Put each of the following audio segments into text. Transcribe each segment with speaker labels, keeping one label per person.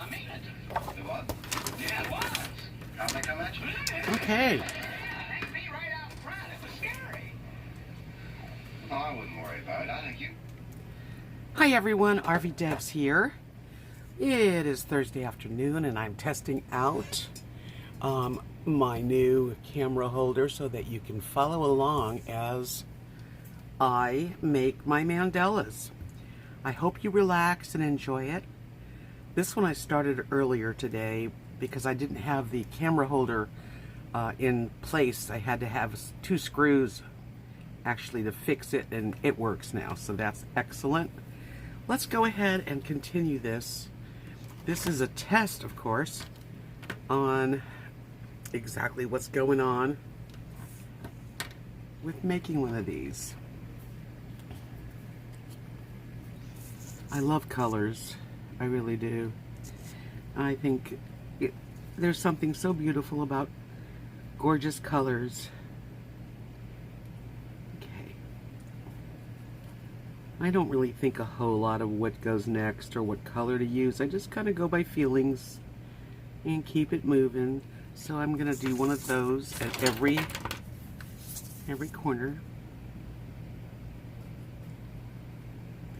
Speaker 1: I mean it. It was? Yeah, it was. How'd they come at you?
Speaker 2: Okay.
Speaker 1: Hang me right out front. It was scary. Oh, I wouldn't worry about it. I think you...
Speaker 2: Hi everyone, RV Debs here. It is Thursday afternoon and I'm testing out my new camera holder so that you can follow along as I make my mandalas. I hope you relax and enjoy it. This one I started earlier today because I didn't have the camera holder in place. I had to have 2 screws actually to fix it, and it works now, so that's excellent. Let's go ahead and continue this. This is a test, of course, on exactly what's going on with making one of these. I love colors. I really do. I think there's something so beautiful about gorgeous colors. Okay. I don't really think a whole lot of what goes next or what color to use. I just kind of go by feelings and keep it moving. So I'm going to do one of those at every corner.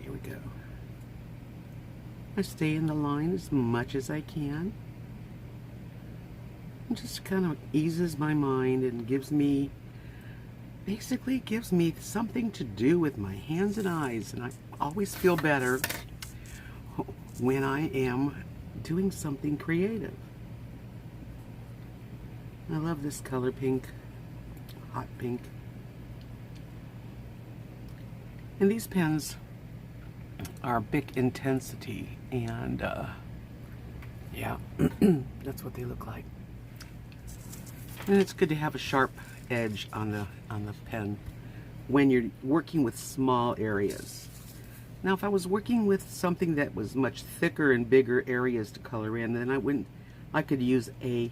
Speaker 2: There we go. I stay in the line as much as I can. It just kind of eases my mind and basically gives me something to do with my hands and eyes. And I always feel better when I am doing something creative. I love this color pink, hot pink. And these pens are Bic Intensity, and yeah, that's what they look like. And it's good to have a sharp edge on the pen when you're working with small areas. Now, if I was working with something that was much thicker and bigger areas to color in, then I could use a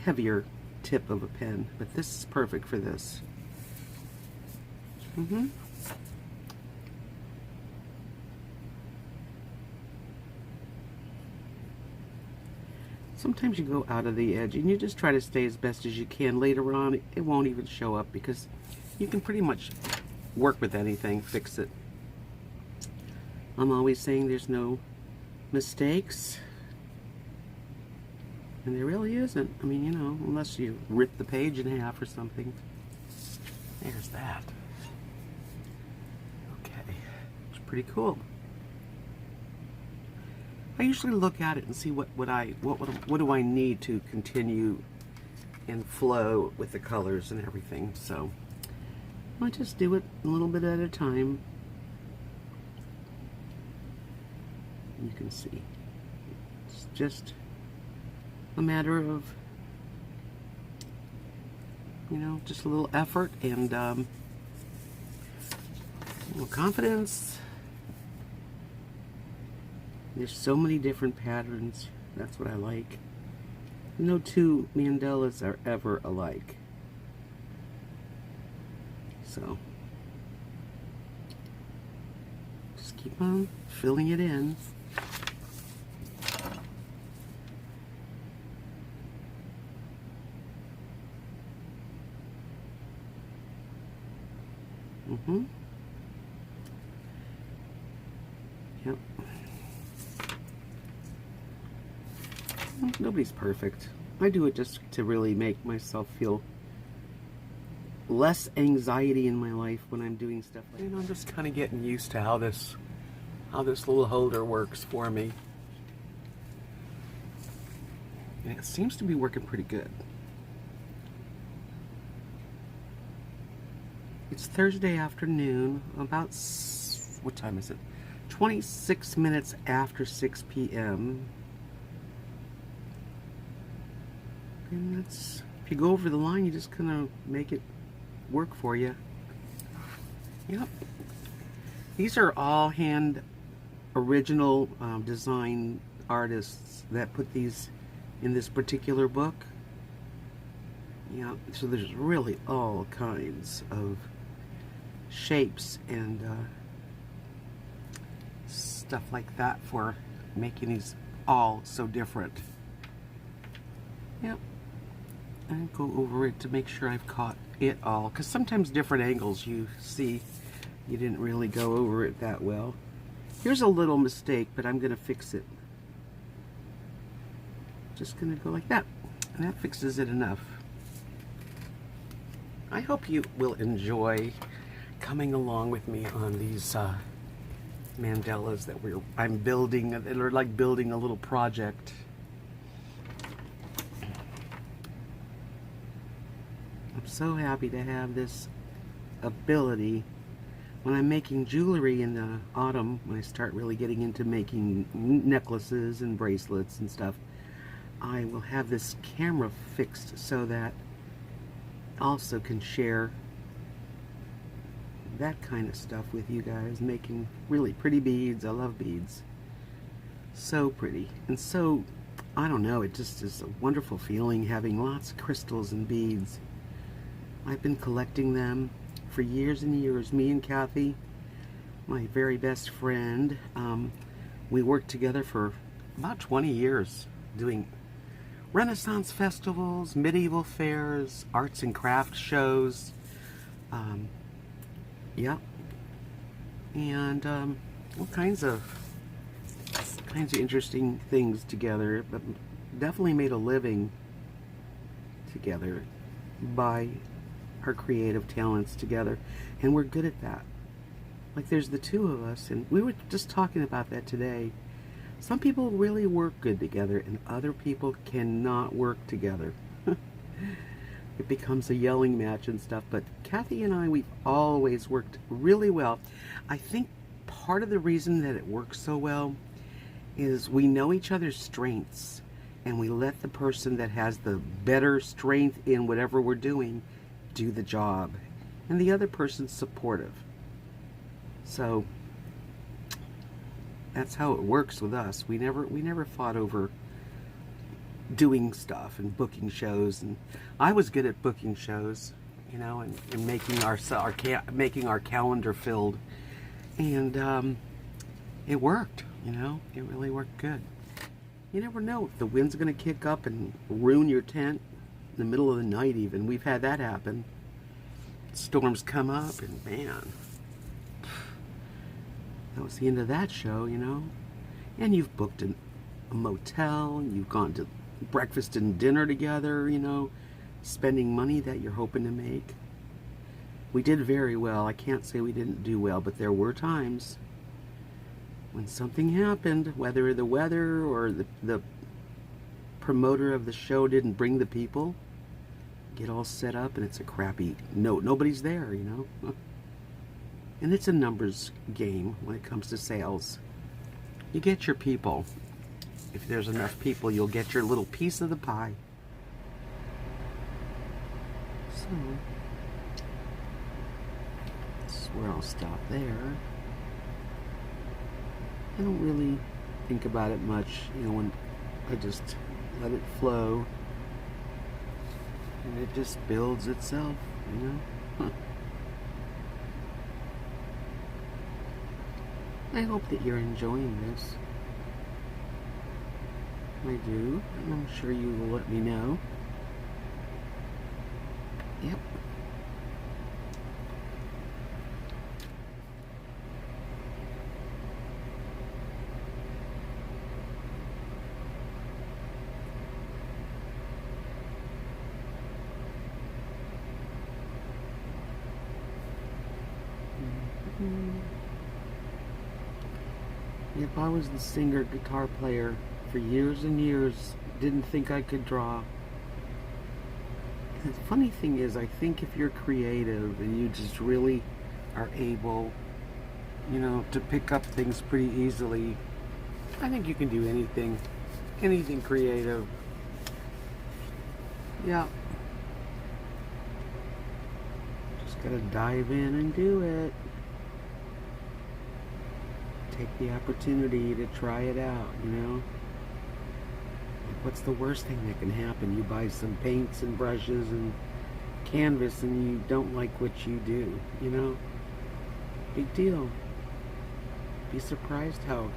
Speaker 2: heavier tip of a pen, but this is perfect for this. Sometimes you go out of the edge and you just try to stay as best as you can. Later on, it won't even show up because you can pretty much work with anything, fix it. I'm always saying there's no mistakes. And there really isn't. I mean, you know, unless you rip the page in half or something. There's that. Okay, it's pretty cool. I usually look at it and see what do I need to continue and flow with the colors and everything. So I just do it a little bit at a time. You can see it's just a matter of, you know, just a little effort and a little confidence. There's so many different patterns. That's what I like. No 2 mandalas are ever alike. So just keep on filling it in. Yep. Nobody's perfect. I do it just to really make myself feel less anxiety in my life when I'm doing stuff like that. And I'm just kind of getting used to how this little holder works for me. And it seems to be working pretty good. It's Thursday afternoon, about, what time is it? 26 minutes after 6 p.m. And that's, if you go over the line, you just kind of make it work for you. Yep. These are all hand original design artists that put these in this particular book. Yeah, so there's really all kinds of shapes and stuff like that for making these all so different. Yep. And go over it to make sure I've caught it all, because sometimes different angles you see you didn't really go over it that well. Here's a little mistake, but I'm going to fix it. Just going to go like that, and that fixes it enough. I hope you will enjoy coming along with me on these mandalas that I'm building. They're like building a little project. I'm so happy to have this ability. When I'm making jewelry in the autumn, when I start really getting into making necklaces and bracelets and stuff, I will have this camera fixed so that I also can share that kind of stuff with you guys, making really pretty beads. I love beads. So pretty. And so, I don't know, it just is a wonderful feeling having lots of crystals and beads. I've been collecting them for years and years. Me and Kathy, my very best friend, we worked together for about 20 years doing Renaissance festivals, medieval fairs, arts and crafts shows. Yeah, and all kinds of interesting things together. But definitely made a living together by our creative talents together, and we're good at that. Like, there's the two of us, and we were just talking about that today. Some people really work good together, and other people cannot work together. It becomes a yelling match and stuff, but Kathy and I, we've always worked really well. I think part of the reason that it works so well is we know each other's strengths, and we let the person that has the better strength in whatever we're doing do the job, and the other person's supportive. So that's how it works with us. We never fought over doing stuff and booking shows, and I was good at booking shows, you know, and making our calendar filled, and it worked, you know. It really worked good. You never know if the wind's going to kick up and ruin your tent in the middle of the night. Even we've had that happen. Storms come up, and man, that was the end of that show, you know. And you've booked a motel, and you've gone to breakfast and dinner together, you know, spending money that you're hoping to make. We did very well. I can't say we didn't do well, but there were times when something happened, whether the weather or the promoter of the show didn't bring the people, get all set up, and it's a crappy nobody's there, you know. And it's a numbers game when it comes to sales. You get your people. If there's enough people, you'll get your little piece of the pie. So, this is where I'll stop there. I don't really think about it much, you know, when I just let it flow. And it just builds itself, you know. I hope that you're enjoying this. I do, and I'm sure you will let me know. Yep. Yep, I was the singer, guitar player for years and years. Didn't think I could draw. And the funny thing is, I think if you're creative and you just really are able, you know, to pick up things pretty easily, I think you can do anything creative. Yeah. Just gotta dive in and do it. Take the opportunity to try it out, you know. Like, what's the worst thing that can happen? You buy some paints and brushes and canvas and you don't like what you do, you know. Big deal. Be surprised how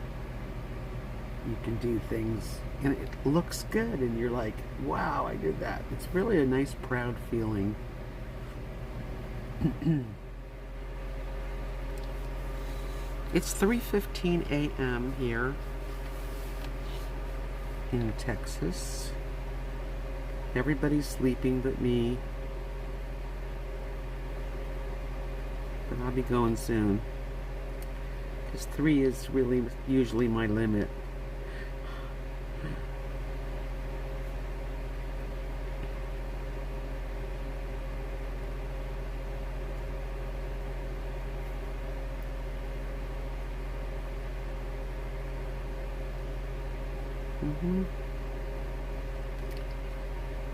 Speaker 2: you can do things and it looks good and you're like, wow, I did that. It's really a nice, proud feeling. It's 3:15 a.m. here in Texas. Everybody's sleeping but me. But I'll be going soon. Because 3 is really usually my limit.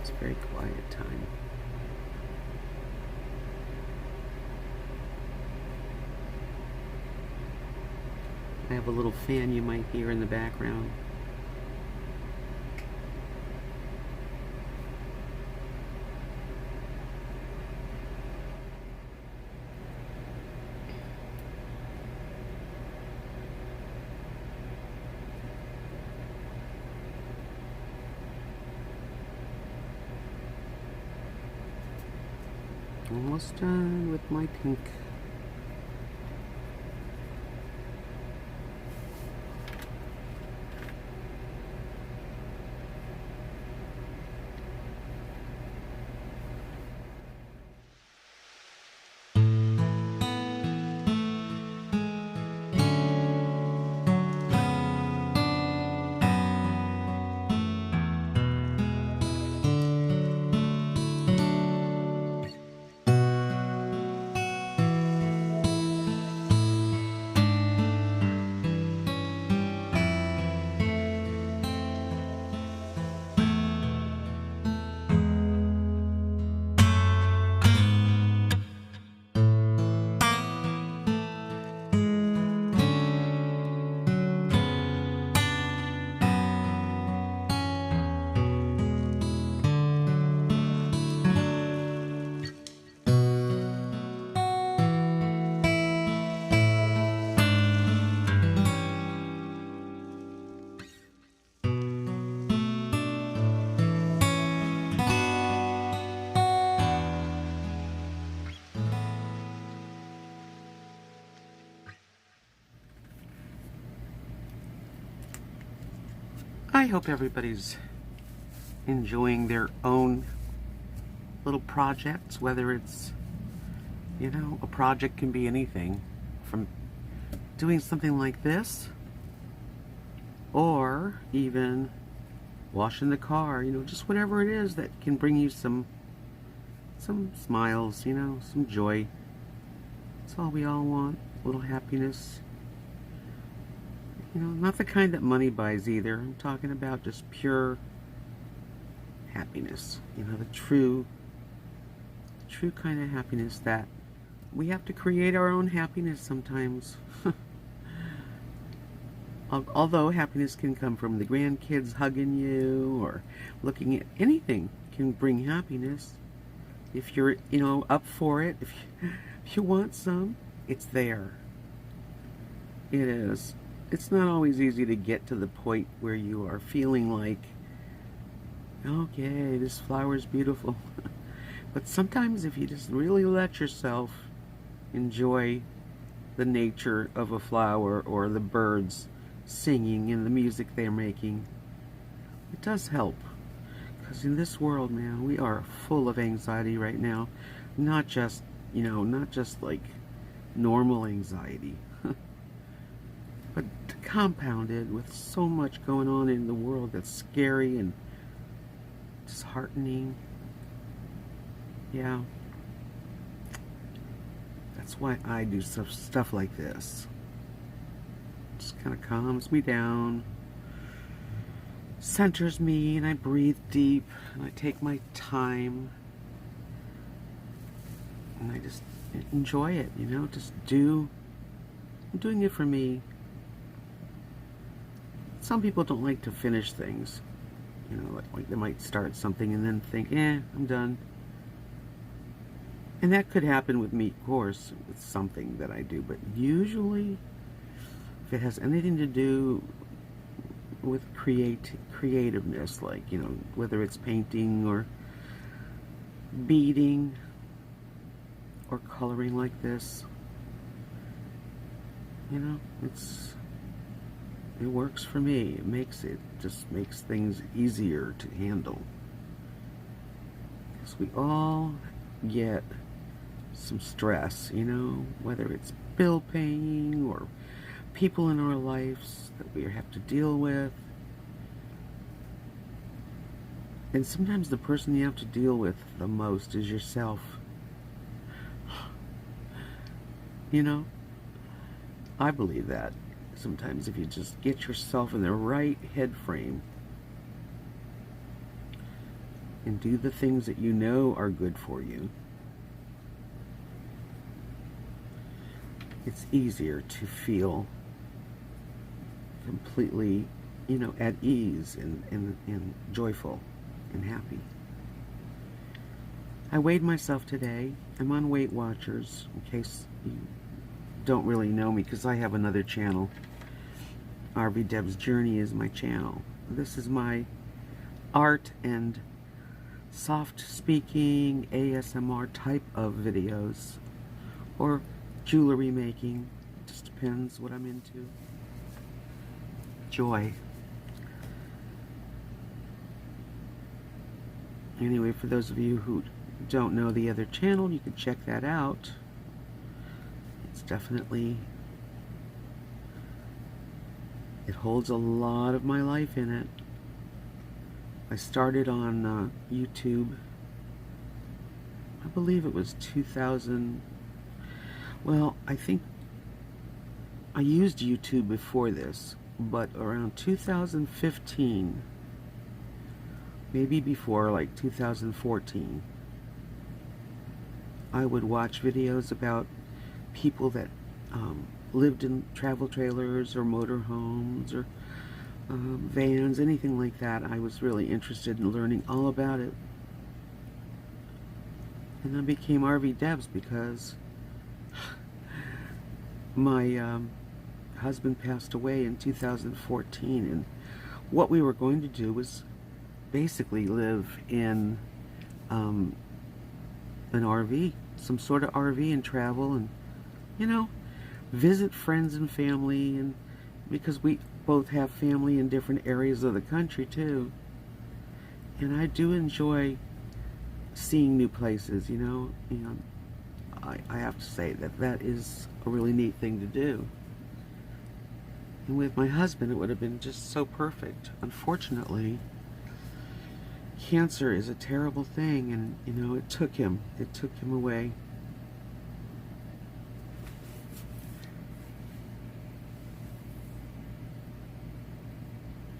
Speaker 2: It's a very quiet time. I have a little fan you might hear in the background. Almost done with my pink. I hope everybody's enjoying their own little projects, whether it's, you know, a project can be anything from doing something like this or even washing the car, you know, just whatever it is that can bring you some smiles, you know, some joy. That's all we all want, a little happiness. You know, not the kind that money buys either. I'm talking about just pure happiness. You know, the true kind of happiness that we have to create our own happiness sometimes. Although happiness can come from the grandkids hugging you or looking at anything can bring happiness. If you're, you know, up for it, if you want some, it's there. It is. It's not always easy to get to the point where you are feeling like, okay, this flower's beautiful. But sometimes if you just really let yourself enjoy the nature of a flower or the birds singing and the music they're making, it does help. Because in this world, man, we are full of anxiety right now. Not just, you know, not just like normal anxiety. But compounded with so much going on in the world that's scary and disheartening. Yeah. That's why I do stuff like this. Just kind of calms me down, centers me, and I breathe deep, and I take my time, and I just enjoy it, you know, I'm doing it for me. Some people don't like to finish things, you know, like they might start something and then think, I'm done. And that could happen with me, of course, with something that I do, but usually, if it has anything to do with creativeness, like, you know, whether it's painting or beading or coloring like this. You know, it works for me. It just makes things easier to handle. Because we all get some stress, you know, whether it's bill paying or people in our lives that we have to deal with. And sometimes the person you have to deal with the most is yourself. You know, I believe that. Sometimes if you just get yourself in the right head frame and do the things that you know are good for you, it's easier to feel completely, you know, at ease and joyful and happy. I weighed myself today. I'm on Weight Watchers, in case you don't really know me, because I have another channel. RV Debs Journey is my channel. This is my art and soft speaking ASMR type of videos, or jewelry making. It just depends what I'm into. Joy. Anyway, for those of you who don't know the other channel, you can check that out. It's definitely, it holds a lot of my life in it. I started on YouTube, I believe it was 2000. Well, I think I used YouTube before this, but around 2015, maybe before, like 2014, I would watch videos about people that lived in travel trailers or motorhomes or vans, anything like that. I was really interested in learning all about it. And I became RV Debs because my husband passed away in 2014, and what we were going to do was basically live in an RV, some sort of RV, and travel and, you know, visit friends and family, and because we both have family in different areas of the country too. And I do enjoy seeing new places, you know. And I have to say that that is a really neat thing to do. And with my husband, it would have been just so perfect. Unfortunately, cancer is a terrible thing, and, you know, it took him away.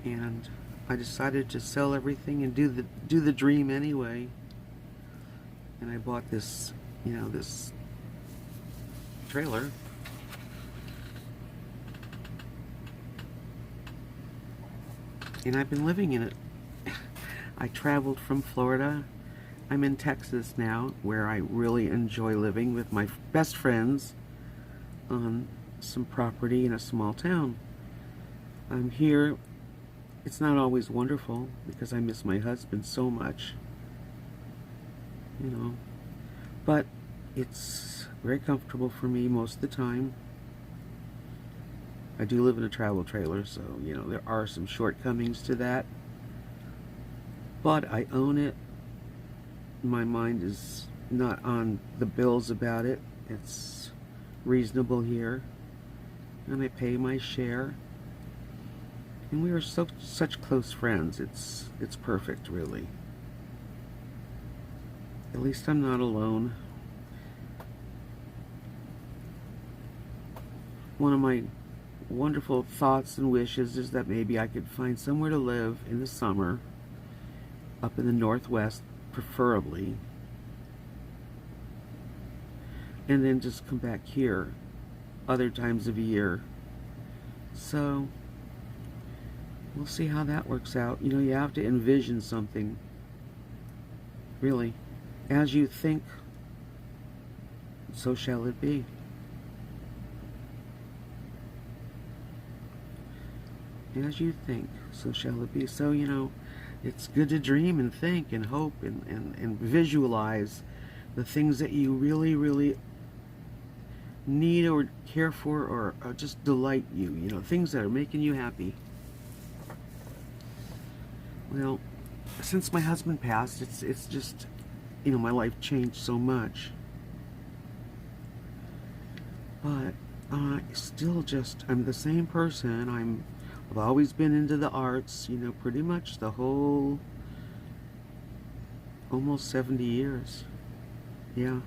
Speaker 2: And I decided to sell everything and do the dream anyway. And I bought this, you know, this trailer. And I've been living in it. I traveled from Florida. I'm in Texas now, where I really enjoy living with my best friends on some property in a small town. I'm here. It's not always wonderful because I miss my husband so much, you know, but it's very comfortable for me most of the time. I do live in a travel trailer, so, you know, there are some shortcomings to that, but I own it. My mind is not on the bills about it. It's reasonable here, and I pay my share. And we are such close friends. It's perfect, really. At least I'm not alone. One of my wonderful thoughts and wishes is that maybe I could find somewhere to live in the summer, up in the Northwest, preferably, and then just come back here other times of year. So we'll see how that works out. You know, you have to envision something, really. As you think, so shall it be. as you think, so shall it be. So, you know, it's good to dream and think and hope and visualize the things that you really, really need or care for, or just delight you. You know, things that are making you happy. Well, since my husband passed, it's just, you know, my life changed so much. But still just, I'm the same person. I've always been into the arts, you know, pretty much the whole, almost 70 years. Yeah.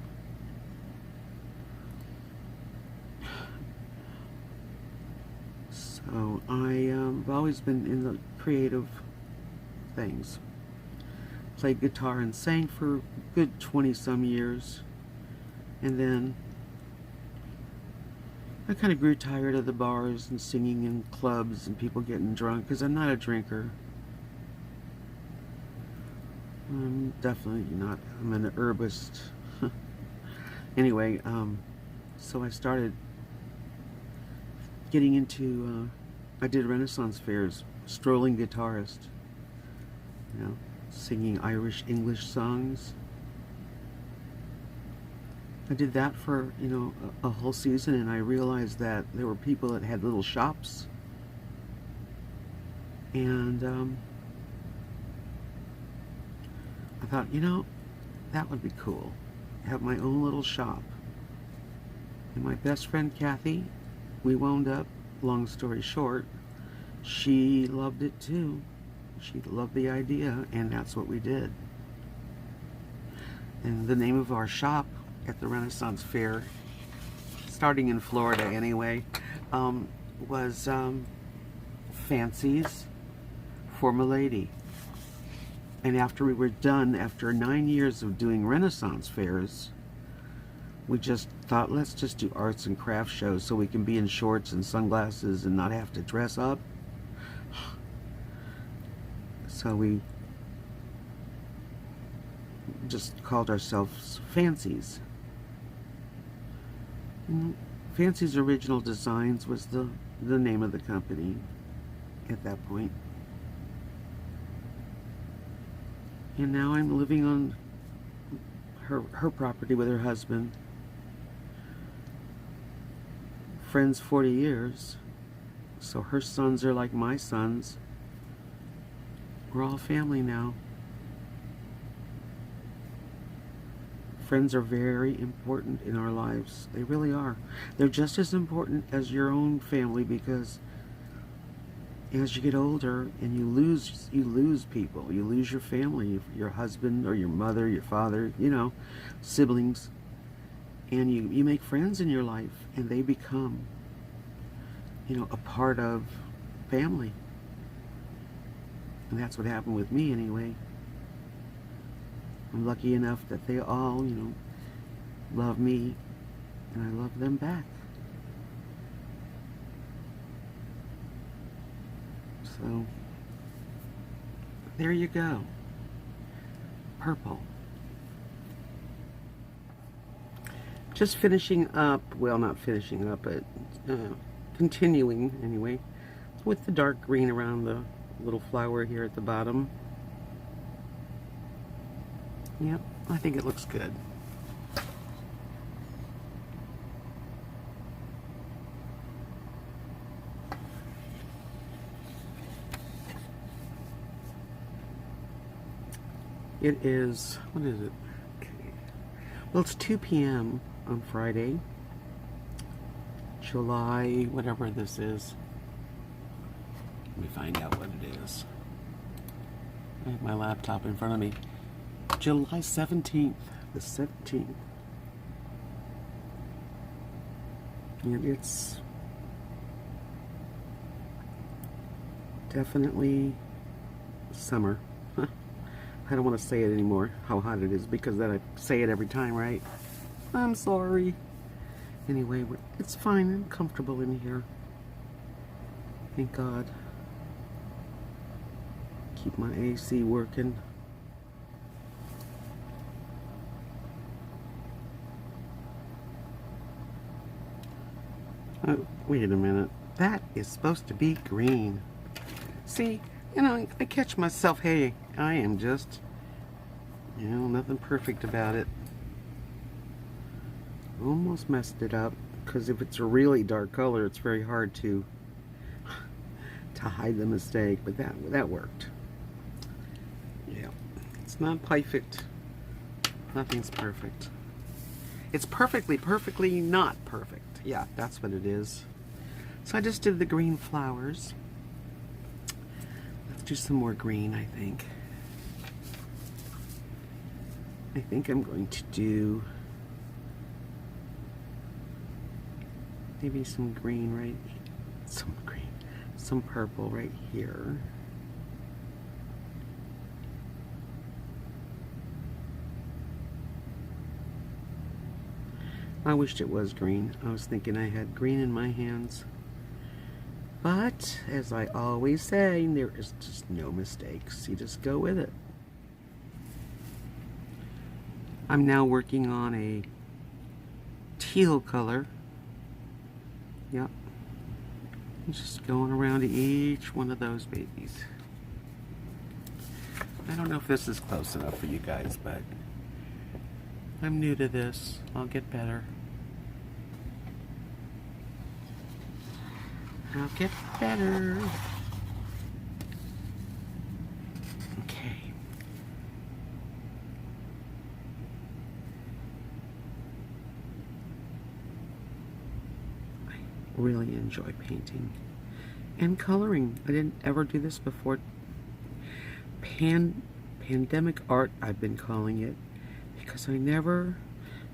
Speaker 2: So I've always been in the creative things. Played guitar and sang for a good 20 some years. And then I kind of grew tired of the bars and singing in clubs and people getting drunk, because I'm not a drinker. I'm definitely not. I'm an herbist. Anyway, so I started getting into, I did Renaissance fairs, strolling guitarist, you know, singing Irish English songs. I did that for, you know, a whole season, and I realized that there were people that had little shops, and I thought, you know, that would be cool, have my own little shop. And my best friend Kathy, we wound up, long story short, she loved it too. She loved the idea, and that's what we did. And the name of our shop at the Renaissance Fair, starting in Florida anyway, was Fancies for Milady. And after we were done, after 9 years of doing Renaissance fairs, we just thought, let's just do arts and crafts shows so we can be in shorts and sunglasses and not have to dress up. So we just called ourselves Fancies. Fancy's Original Designs was the name of the company at that point. And now I'm living on her property with her husband. Friends 40 years. So her sons are like my sons. We're all family now. Friends are very important in our lives. They really are. They're just as important as your own family, because as you get older and you lose people. You lose your family, your husband or your mother, your father, you know, siblings. And you make friends in your life, and they become, you know, a part of family. And that's what happened with me anyway. I'm lucky enough that they all, you know, love me, and I love them back. So, there you go. Purple. Just finishing up, well, not finishing up, but continuing anyway, with the dark green around the little flower here at the bottom. Yep, I think it looks good. It is, what is it? Okay. Well, it's 2 p.m. on Friday, July, whatever this is. Let me find out what it is. I have my laptop in front of me. July 17th, the 17th. And it's definitely summer. I don't want to say it anymore, how hot it is, because then I say it every time, right? I'm sorry. Anyway, it's fine and comfortable in here. Thank God. Keep my AC working. Oh, wait a minute. That is supposed to be green. see, you know, I catch myself, hey, I am just, you know, nothing perfect about it. Almost messed it up, because if it's a really dark color, it's very hard to hide the mistake, but that worked. Yeah, it's not perfect. Nothing's perfect. It's perfectly not perfect. Yeah, that's what it is. So I just did the green flowers. Let's do some more green, I think. I think I'm going to do maybe some green right, some purple right here. I wished it was green. I was thinking I had green in my hands. But, as I always say, there is just no mistakes. You just go with it. I'm now working on a teal color. Yep. I'm just going around to each one of those babies. I don't know if this is close enough for you guys, but I'm new to this. I'll get better. I'll get better. Okay. I really enjoy painting and coloring. I didn't ever do this before. Pandemic art, I've been calling it, because I never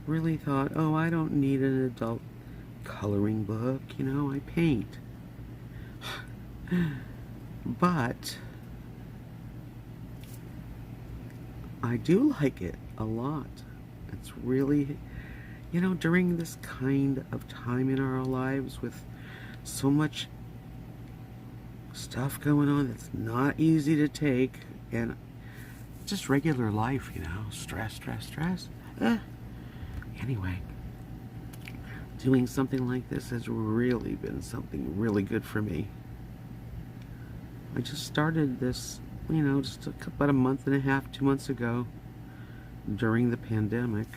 Speaker 2: really thought, oh, I don't need an adult coloring book, you know, I paint. But I do like it a lot. It's really, you know, during this kind of time in our lives with so much stuff going on that's not easy to take, and just regular life, you know, stress. Anyway, doing something like this has really been something really good for me. I just started this, you know, just about a month and a half, 2 months ago, during the pandemic.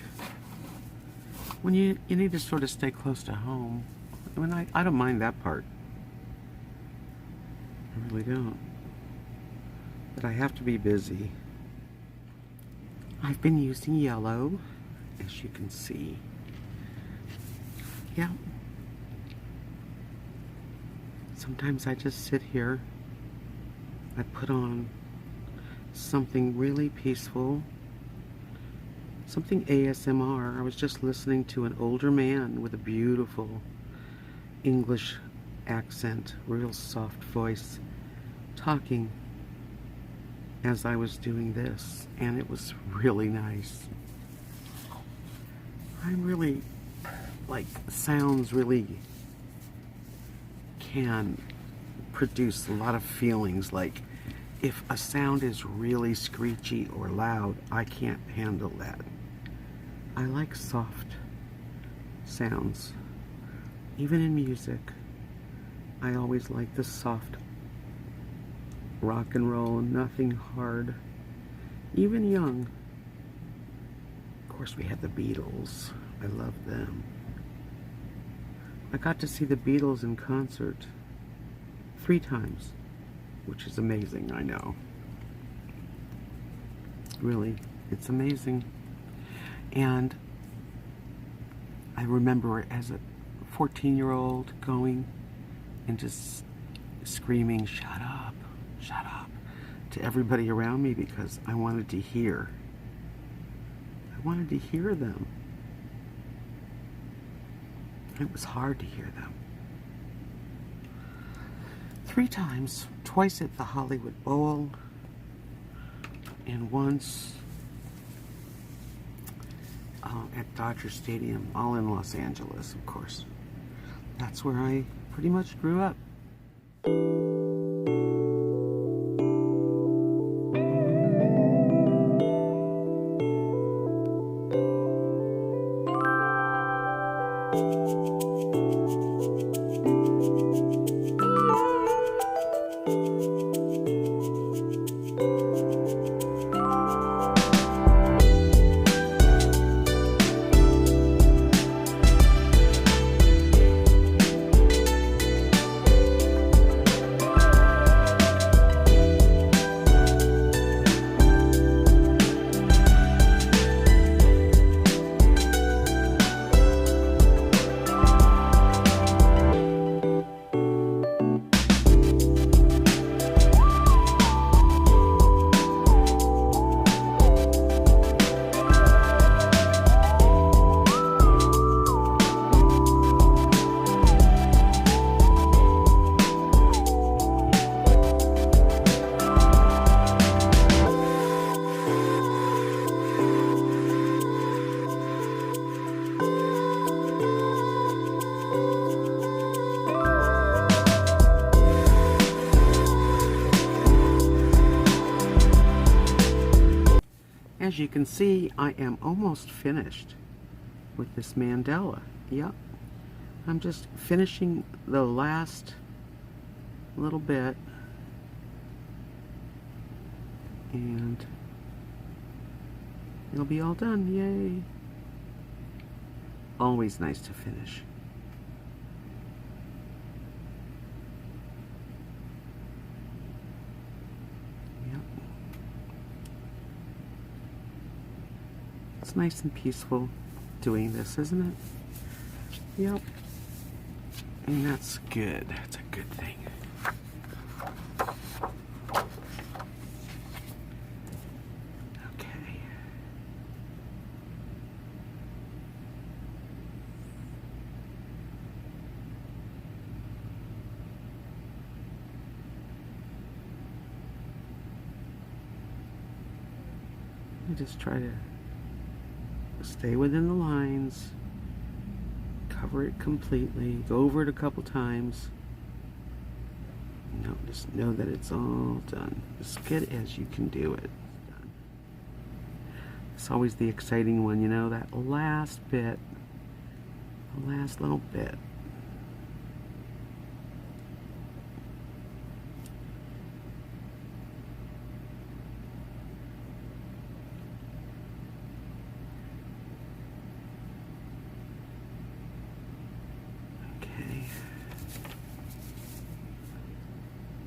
Speaker 2: When you need to sort of stay close to home. I mean, I don't mind that part. I really don't. But I have to be busy. I've been using yellow, as you can see. Yeah. Sometimes I just sit here. I put on something really peaceful, something ASMR. I was just listening to an older man with a beautiful English accent, real soft voice, talking as I was doing this, and it was really nice. I really, like, sounds really can produce a lot of feelings. Like, if a sound is really screechy or loud, I can't handle that. I like soft sounds. Even in music, I always like the soft rock and roll, nothing hard. Even young. Of course, we had the Beatles. I love them. I got to see the Beatles in concert 3 times, which is amazing, I know. Really, it's amazing. And I remember as a 14-year-old going and just screaming, shut up, to everybody around me, because I wanted to hear. I wanted to hear them. It was hard to hear them. 3 times, twice at the Hollywood Bowl, and once at Dodger Stadium, all in Los Angeles, of course. That's where I pretty much grew up. As you can see, I am almost finished with this mandala. Yep. I'm just finishing the last little bit. And it'll be all done. Yay. Always nice to finish. Yep. It's nice and peaceful doing this, isn't it? Yep. And that's good. That's a good thing. Okay. I just try to stay within the lines. Cover it completely. Go over it a couple times. No, just know that it's all done. As good as you can do it. Done. It's always the exciting one, you know, that last bit. The last little bit.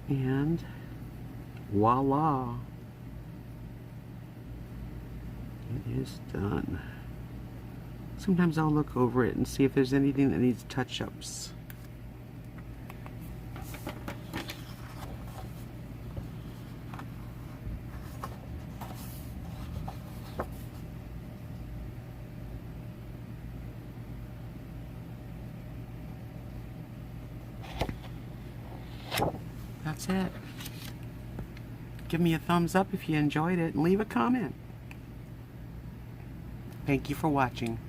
Speaker 2: And voila, it is done. Sometimes I'll look over it and see if there's anything that needs touch-ups. That's it. Give me a thumbs up if you enjoyed it and leave a comment. Thank you for watching.